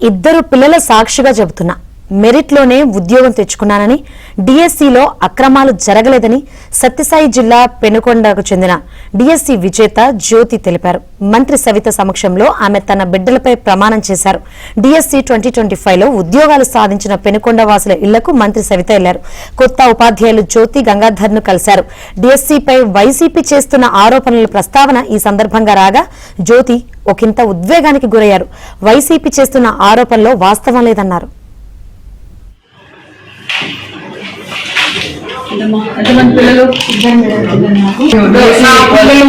ఇద్దరు పిల్లల సాక్షిగా చెబుతున్నా మెరిట్లోనే ఉద్యోగం తెచ్చుకున్నానని డిఎస్సిలో అక్రమాలు జరగలేదని సత్యసాయి జిల్లా పెనుకొండకు చెందిన డిఎస్సి విజేత జ్యోతి తెలిపారు. మంత్రి సవిత సమక్షంలో ఆమె తన బిడ్డలపై ప్రమాణం చేశారు. డిఎస్సి 2025లో ఉద్యోగాలు సాధించిన పెనుకొండ వాసుల ఇళ్లకు మంత్రి సవిత వెళ్లారు. కొత్త ఉపాధ్యాయులు జ్యోతి గంగాధర్ను కలిశారు. డిఎస్సిపై వైసీపీ చేస్తున్న ఆరోపణల ప్రస్తావన ఈ సందర్భంగా రాగా జ్యోతి ఒకంత ఉద్వేగానికి గురయ్యారు. వైసీపీ చేస్తున్న ఆరోపణలో వాస్తవం లేదన్నారు. పిల్లలు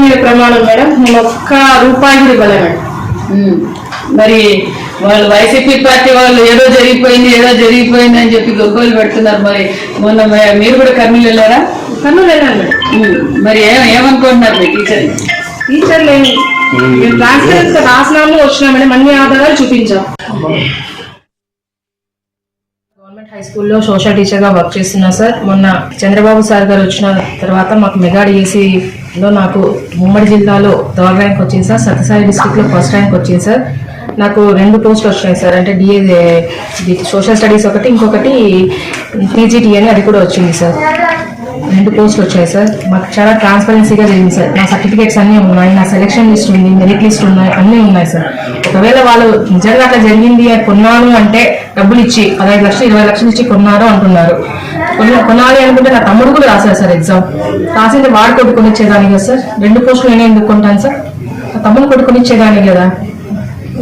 మీద ప్రమాణం మేడం, నేను ఒక్క రూపాయి కూడా ఇవ్వలే మేడం. మరి వాళ్ళు వైసీపీ పార్టీ వాళ్ళు ఏదో జరిగిపోయింది అని చెప్పి గొప్పలు పెడుతున్నారు. మరి మొన్న మీరు కూడా కర్నూలు వెళ్ళారా? కర్నూలు వెళ్ళాను మేడం. మరి ఏమనుకుంటున్నారు మీ టీచర్లు? ట్రాన్స్పరెన్స్ రాసినాము, వచ్చినా మేడం, అన్ని ఆధారాలు చూపించాం. గవర్నమెంట్ హై స్కూల్లో సోషల్ టీచర్గా వర్క్ చేస్తున్నా సార్. మొన్న చంద్రబాబు సార్ గారు వచ్చిన తర్వాత మాకు మెగా డిఎస్సిలో నాకు ఉమ్మడి జిల్లాలో 3rd ర్యాంక్ వచ్చింది సార్. సత్యసాయి డిస్ట్రిక్ట్లో 1st ర్యాంక్ వచ్చింది సార్. నాకు 2 పోస్టులు వచ్చినాయి సార్. అంటే సోషల్ స్టడీస్ ఒకటి, ఇంకొకటి పీజీటీ అని అది కూడా వచ్చింది సార్. 2 పోస్టులు వచ్చాయి సార్. మాకు చాలా ట్రాన్స్పరెన్సీగా జరిగింది సార్. నా సర్టిఫికేట్స్ అన్నీ ఉన్నాయి, నా సెలక్షన్ లిస్ట్ ఉంది, మెరిట్ లిస్ట్ ఉన్నాయి, అన్నీ ఉన్నాయి సార్. ఒకవేళ వాళ్ళు నిజంగా అట్లా జరిగింది కొన్నాను అంటే డబ్బులు ఇచ్చి 15 లక్షలు 20 లక్షలు ఇచ్చి కొన్నారు అంటున్నారు. కొనాలి అనుకుంటే నా తమ్ముడు కూడా రాశారు సార్. ఎగ్జామ్ రాసింది వాడు కొట్టుకొనిచ్చేదాన్ని కదా సార్. 2 పోస్టులు నేను ఎందుకు కొంటాను సార్? నా తమ్ముడు కొట్టుకొనిచ్చేదాన్ని కదా.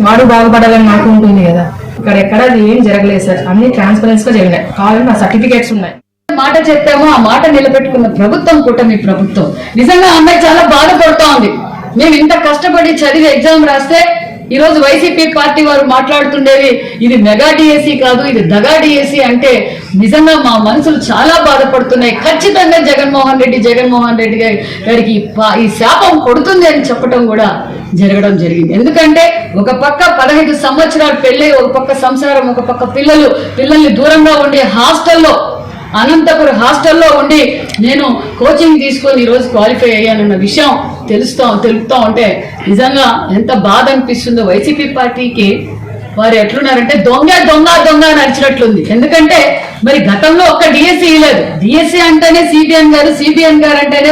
వాడు బాగుపడాలని నాకు ఉంటుంది కదా. ఇక్కడ ఎక్కడ ఏం జరగలేదు సార్. అన్ని ట్రాన్స్పరెన్స్ గా జరిగినాయి. కావాలని నా సర్టిఫికేట్స్ ఉన్నాయి. మాట చెప్పామో ఆ మాట నిలబెట్టుకున్న ప్రభుత్వం కూటమి ప్రభుత్వం. నిజంగా అమ్మాయి చాలా బాధపడుతూ ఉంది. మేము ఇంత కష్టపడి చదివి ఎగ్జామ్ రాస్తే ఈ రోజు వైసీపీ పార్టీ వారు మాట్లాడుతుండేవి ఇది మెగా డిఎస్సి కాదు, ఇది దగా డిఎస్సి అంటే నిజంగా మా మనసులు చాలా బాధపడుతున్నాయి. ఖచ్చితంగా జగన్మోహన్ రెడ్డి గారికి ఈ శాపం కొడుతుంది అని చెప్పడం కూడా జరగడం జరిగింది. ఎందుకంటే ఒక పక్క 15 సంవత్సరాలు పెళ్ళి, ఒక పక్క సంసారం, ఒక పక్క పిల్లల్ని దూరంగా ఉండే హాస్టల్లో, అనంతపురం హాస్టల్లో ఉండి నేను కోచింగ్ తీసుకొని ఈరోజు క్వాలిఫై అయ్యానన్న విషయం తెలుపుతా ఉంటే నిజంగా ఎంత బాధ అనిపిస్తుందో. వైసీపీ పార్టీకి వారు ఎట్లున్నారంటే దొంగ నడిచినట్లుంది. ఎందుకంటే మరి గతంలో ఒక్క డిఎస్సి లేదు. డిఎస్సి అంటేనే సిబిఎన్ గారు అంటేనే